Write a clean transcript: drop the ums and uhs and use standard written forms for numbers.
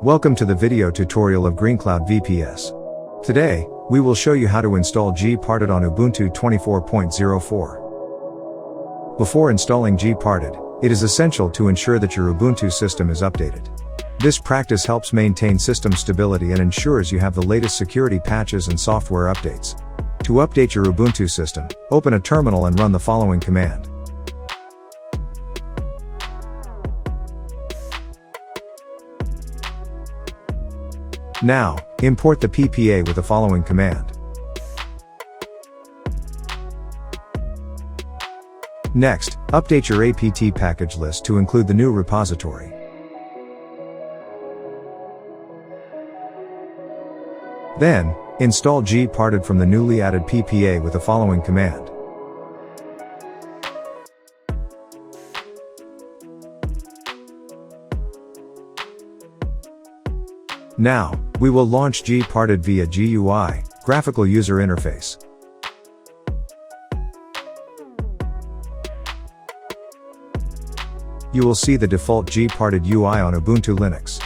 Welcome to the video tutorial of GreenCloud VPS. Today, we will show you how to install GParted on Ubuntu 24.04. Before installing GParted, it is essential to ensure that your Ubuntu system is updated. This practice helps maintain system stability and ensures you have the latest security patches and software updates. To update your Ubuntu system, open a terminal and run the following command. Now, import the PPA with the following command. Next, update your apt package list to include the new repository. Then, install GParted from the newly added PPA with the following command. Now, we will launch GParted via GUI, graphical user interface. You will see the default GParted UI on Ubuntu Linux.